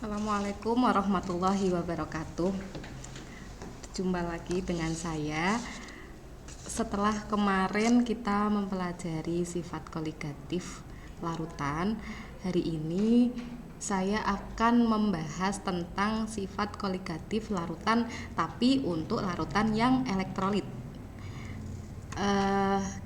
Assalamualaikum warahmatullahi wabarakatuh. Jumpa lagi dengan saya. Setelah kemarin kita mempelajari sifat koligatif larutan, hari ini saya akan membahas tentang sifat koligatif larutan, tapi untuk larutan yang elektrolit.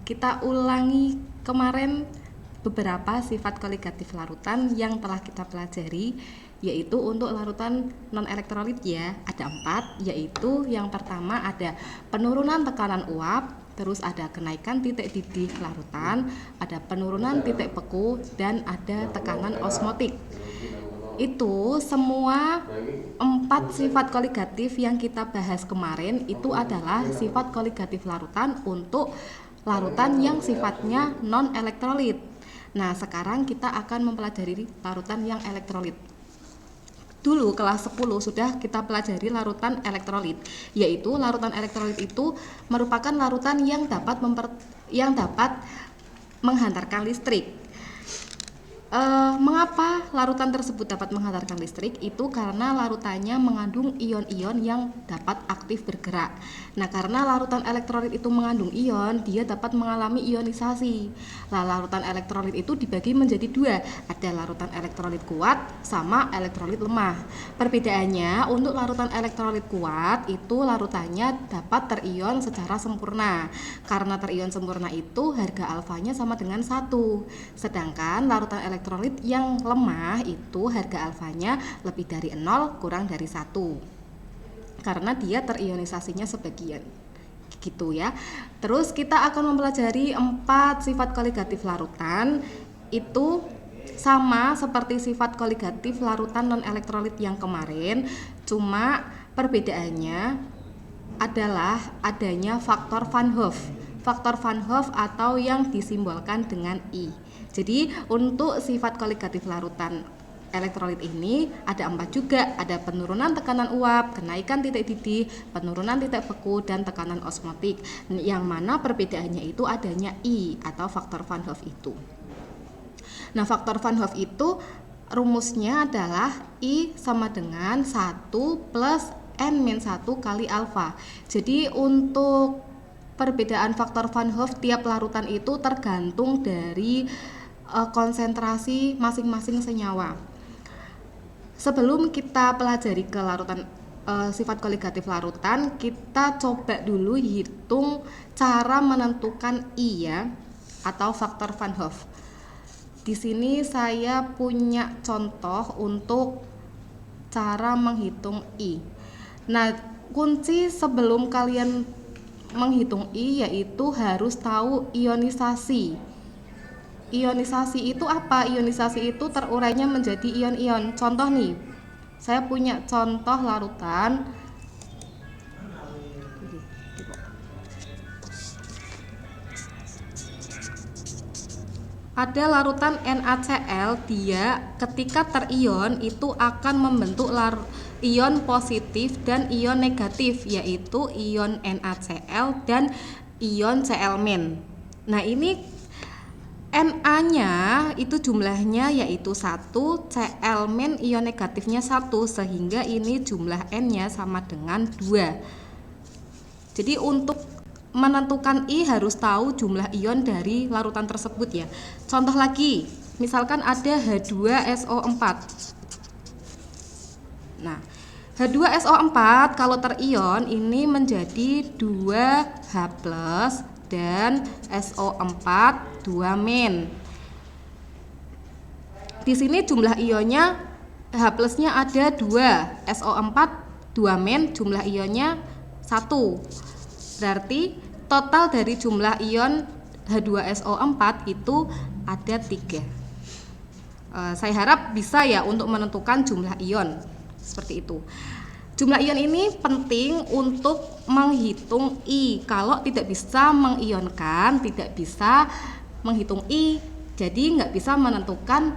Kita ulangi kemarin beberapa sifat koligatif larutan yang telah kita pelajari, yaitu untuk larutan non elektrolit ya, ada 4, yaitu yang pertama ada penurunan tekanan uap, terus ada kenaikan titik didih larutan, ada penurunan titik beku, dan ada tekanan osmotik. Itu semua 4 sifat koligatif yang kita bahas kemarin itu adalah sifat koligatif larutan untuk larutan yang sifatnya non elektrolit. Nah, sekarang kita akan mempelajari larutan yang elektrolit. Dulu kelas 10 sudah kita pelajari larutan elektrolit, yaitu larutan elektrolit itu merupakan larutan yang dapat menghantarkan listrik. Mengapa larutan tersebut dapat menghantarkan listrik? Itu karena larutannya mengandung ion-ion yang dapat aktif bergerak. Nah, karena larutan elektrolit itu mengandung ion, dia dapat mengalami ionisasi. Nah, larutan elektrolit itu dibagi menjadi 2, ada larutan elektrolit kuat sama elektrolit lemah. Perbedaannya, untuk larutan elektrolit kuat itu larutannya dapat terion secara sempurna. Karena terion sempurna itu harga alfanya sama dengan 1. Sedangkan larutan elektrolit yang lemah itu harga alfanya lebih dari 0 kurang dari 1 karena dia terionisasinya sebagian gitu ya. Terus kita akan mempelajari 4 sifat koligatif larutan, itu sama seperti sifat koligatif larutan non elektrolit yang kemarin, cuma perbedaannya adalah adanya faktor Van Hoff. Faktor Van Hoff atau yang disimbolkan dengan I. Jadi untuk sifat koligatif larutan elektrolit ini ada 4 juga, ada penurunan tekanan uap, kenaikan titik didih, penurunan titik beku, dan tekanan osmotik. Yang mana perbedaannya itu adanya I atau faktor Van Hoff itu. Nah, faktor Van Hoff itu rumusnya adalah I sama dengan 1 plus N-1 kali alfa. Jadi untuk perbedaan faktor Van Hoff tiap larutan itu tergantung dari konsentrasi masing-masing senyawa. Sebelum kita pelajari ke larutan sifat koligatif larutan, kita coba dulu hitung cara menentukan I ya, atau faktor Van Hoff. Di sini saya punya contoh untuk cara menghitung I. Nah, kunci sebelum kalian menghitung I yaitu harus tahu ionisasi. Ionisasi itu apa? Ionisasi itu terurainya menjadi ion-ion. Contoh nih, saya punya contoh larutan. Ada larutan NaCl, dia ketika terion itu akan membentuk ion positif dan ion negatif, yaitu ion NaCl dan ion Cl-. Nah, ini Na-nya itu jumlahnya yaitu 1, Cl- ion negatifnya 1, sehingga ini jumlah N-nya sama dengan 2. Jadi untuk menentukan I harus tahu jumlah ion dari larutan tersebut ya. Contoh lagi, misalkan ada H2SO4. Nah, H2SO4 kalau terion ini menjadi 2H+ dan SO4 2-. Di sini jumlah ionnya H+-nya ada 2, SO4 2-, jumlah ionnya 1. Berarti total dari jumlah ion H2SO4 itu ada 3. Saya harap bisa ya untuk menentukan jumlah ion seperti itu. Jumlah ion ini penting untuk menghitung I. Kalau tidak bisa mengionkan, tidak bisa menghitung I, jadi nggak bisa menentukan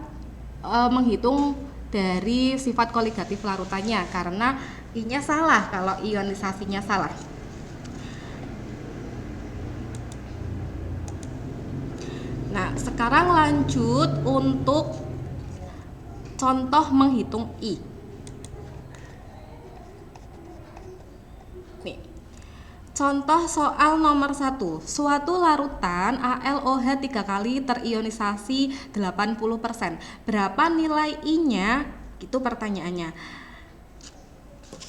menghitung dari sifat koligatif larutannya karena I-nya salah kalau ionisasinya salah. Nah, sekarang lanjut untuk contoh menghitung I. Contoh soal nomor 1. Suatu larutan ALOH 3 kali terionisasi 80%. Berapa nilai I-nya? Itu pertanyaannya.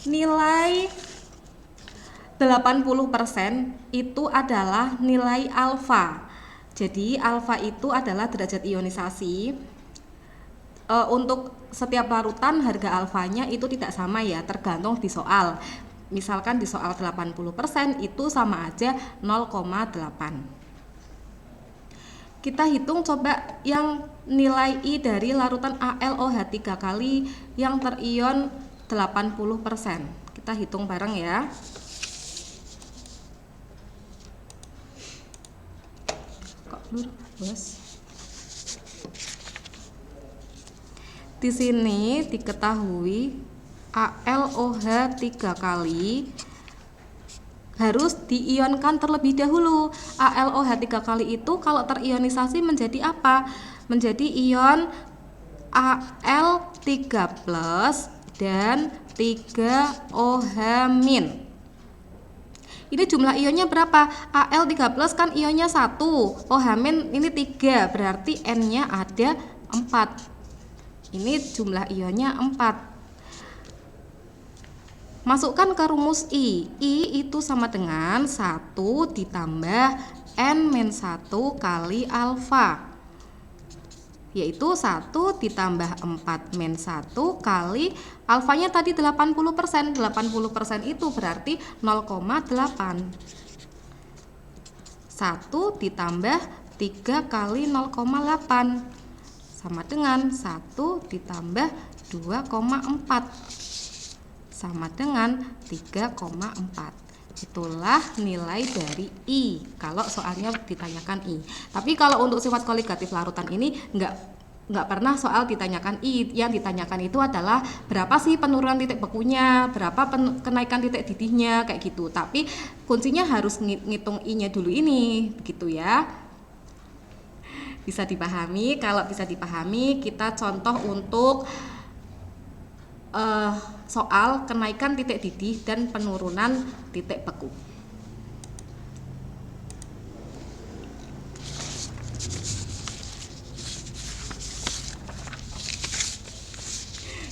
Nilai 80% itu adalah nilai alfa. Jadi alfa itu adalah derajat ionisasi. Untuk setiap larutan harga alfanya itu tidak sama ya, tergantung di soal. Misalkan di soal 80% itu sama aja 0,8. Kita hitung coba yang nilai I dari larutan ALOH 3 kali yang terion 80%. Kita hitung bareng ya. Kok blur, Bos? Di sini diketahui ALOH 3 kali harus diionkan terlebih dahulu. ALOH 3 kali itu kalau terionisasi menjadi apa? Menjadi ion Al3+ dan 3OH-. Ini jumlah ionnya berapa? Al3+ kan ionnya 1, OH- ini 3, berarti N-nya ada 4. Ini jumlah ionnya 4. Masukkan ke rumus I. I itu sama dengan 1 ditambah N-1 kali alfa, yaitu 1 ditambah 4-1 kali alfanya tadi 80%. 80% itu berarti 0,8. 1 ditambah 3 kali 0,8 sama dengan 1 ditambah 2,4 sama dengan 3,4. Itulah nilai dari I kalau soalnya ditanyakan I. Tapi kalau untuk sifat koligatif larutan ini nggak pernah soal ditanyakan I. Yang ditanyakan itu adalah berapa sih penurunan titik bekunya, berapa kenaikan titik didihnya, kayak gitu. Tapi kuncinya harus ngitung I-nya dulu ini, begitu ya. Bisa dipahami? Kalau bisa dipahami, kita contoh untuk soal kenaikan titik didih dan penurunan titik beku.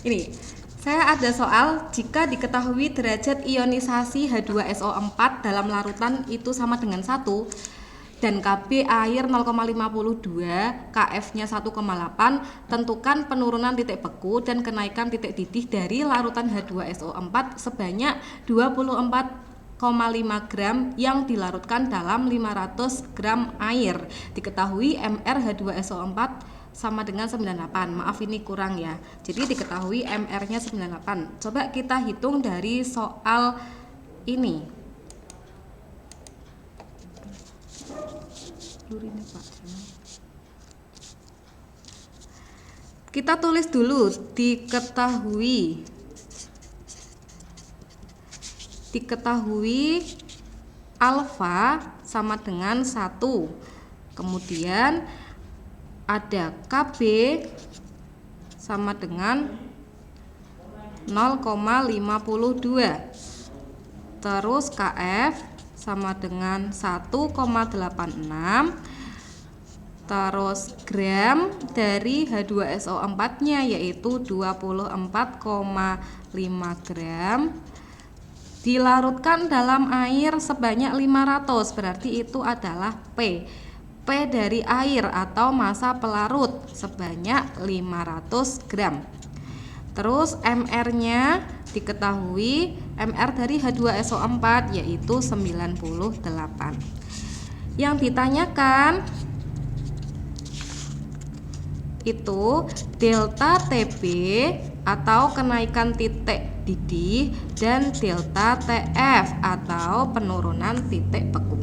Ini, saya ada soal jika diketahui derajat ionisasi H2SO4 dalam larutan itu sama dengan 1 dan Kb air 0,52, Kf-nya 1,8, tentukan penurunan titik beku dan kenaikan titik didih dari larutan H2SO4 sebanyak 24,5 gram yang dilarutkan dalam 500 gram air. Diketahui Mr H2SO4 sama dengan 98. Maaf ini kurang ya. Jadi diketahui Mr-nya 98. Coba kita hitung dari soal ini. Kita tulis dulu diketahui alfa sama dengan 1. Kemudian ada Kb sama dengan 0,52. Terus Kf sama dengan 1,86, terus gram dari H2SO4-nya yaitu 24,5 gram dilarutkan dalam air sebanyak 500, berarti itu adalah P. P dari air atau massa pelarut sebanyak 500 gram. Terus MR-nya diketahui MR dari H2SO4 yaitu 98. Yang ditanyakan itu delta TB atau kenaikan titik didih dan delta TF atau penurunan titik beku.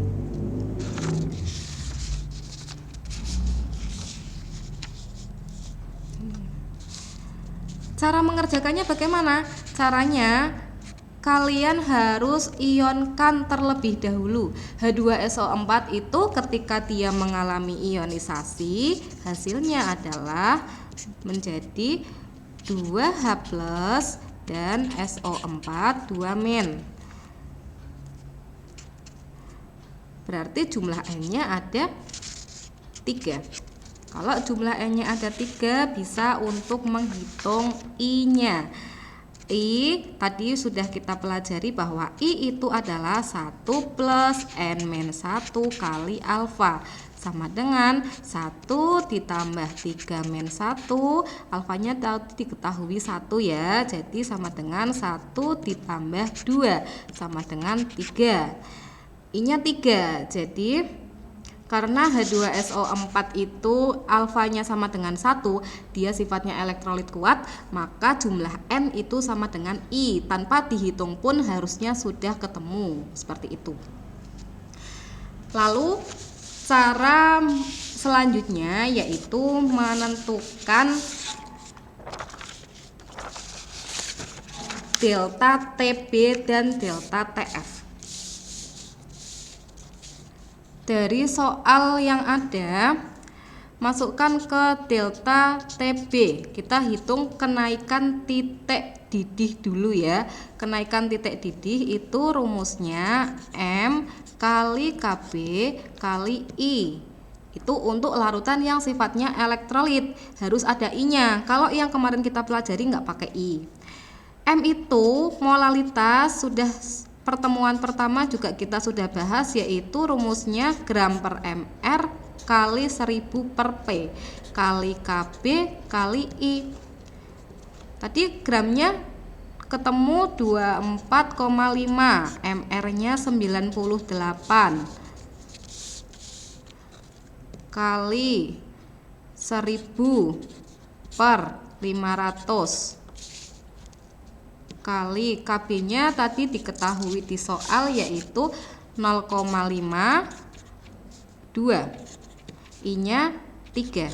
Cara mengerjakannya bagaimana? Caranya kalian harus ionkan terlebih dahulu. H2SO4 itu ketika dia mengalami ionisasi, hasilnya adalah menjadi 2H+ dan SO4 2-. berarti jumlah N-nya ada 3. Kalau jumlah N-nya ada 3, bisa untuk menghitung I-nya. I tadi sudah kita pelajari bahwa I itu adalah 1 plus N-1 kali alfa, sama dengan 1 ditambah 3 min 1, alfanya diketahui 1 ya, jadi sama dengan 1 ditambah 2 sama dengan 3. I-nya 3, jadi karena H2SO4 itu alfanya sama dengan 1, dia sifatnya elektrolit kuat, maka jumlah N itu sama dengan I, tanpa dihitung pun harusnya sudah ketemu, seperti itu. Lalu cara selanjutnya yaitu menentukan delta TB dan delta TF. Dari soal yang ada, masukkan ke delta TB. Kita hitung kenaikan titik didih dulu ya. Kenaikan titik didih itu rumusnya M kali KB kali I. Itu untuk larutan yang sifatnya elektrolit, harus ada I-nya. Kalau yang kemarin kita pelajari nggak pakai I. M itu molalitas, sudah pertemuan pertama juga kita sudah bahas, yaitu rumusnya gram per mr kali 1000 per P kali KB kali I. Tadi gramnya ketemu 24,5, mr-nya 98 kali 1000 per 500 kali KB-nya tadi diketahui di soal yaitu 0,52, I-nya 3.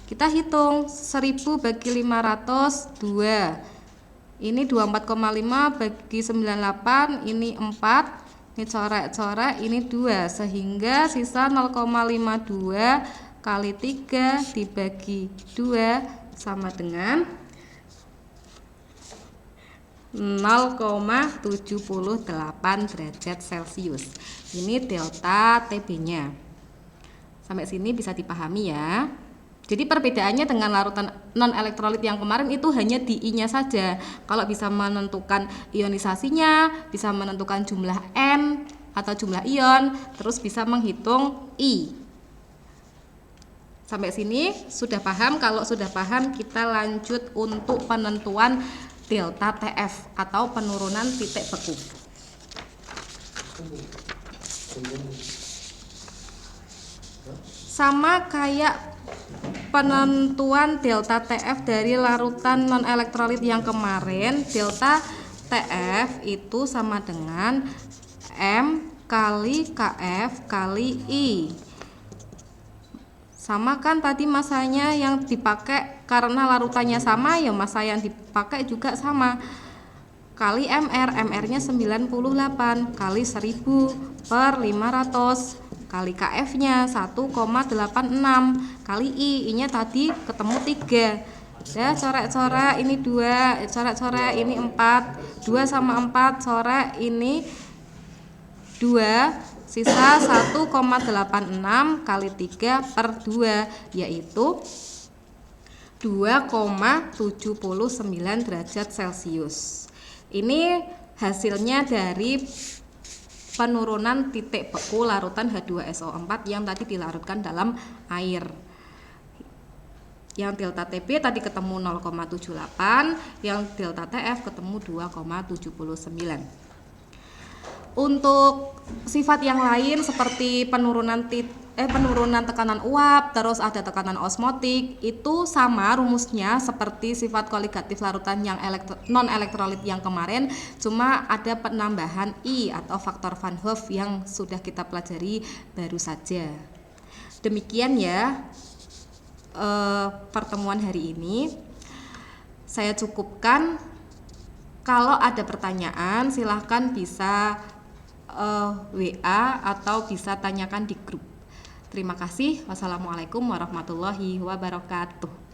Kita hitung 1000 bagi 500 2. Ini 24,5 bagi 98, ini 4. Ini coret-coret, ini 2, sehingga sisa 0,52 kali 3 dibagi 2 sama dengan 0,78 derajat Celcius. Ini delta TB-nya. Sampai sini bisa dipahami ya. Jadi perbedaannya dengan larutan non elektrolit yang kemarin itu hanya di I-nya saja. Kalau bisa menentukan ionisasinya, bisa menentukan jumlah N atau jumlah ion, terus bisa menghitung I. Sampai sini sudah paham? Kalau sudah paham, kita lanjut untuk penentuan delta TF atau penurunan titik beku. Sama kayak penentuan delta TF dari larutan non elektrolit yang kemarin, delta TF itu sama dengan M kali KF kali I. Sama kan tadi masanya yang dipakai, karena larutannya sama ya massa yang dipakai juga sama. Kali MR, MR-nya 98 kali 1000 per 500 kali KF-nya 1,86 kali I. I-nya tadi ketemu 3. Ya, coret-coret ini 2, coret-coret ini 4. 2 sama 4 coret ini 2. Sisa 1,86 kali 3 per 2, yaitu 2,79 derajat Celcius. Ini hasilnya dari penurunan titik beku larutan H2SO4 yang tadi dilarutkan dalam air. Yang delta TB tadi ketemu 0,78, yang delta TF ketemu 2,79. Untuk sifat yang lain seperti penurunan tekanan uap, terus ada tekanan osmotik, itu sama rumusnya seperti sifat koligatif larutan yang non elektrolit yang kemarin, cuma ada penambahan I atau faktor Van Hoff yang sudah kita pelajari baru saja. Demikian ya pertemuan hari ini. Saya cukupkan. Kalau ada pertanyaan silahkan bisa WA atau bisa tanyakan di grup. Terima kasih. Wassalamualaikum warahmatullahi wabarakatuh.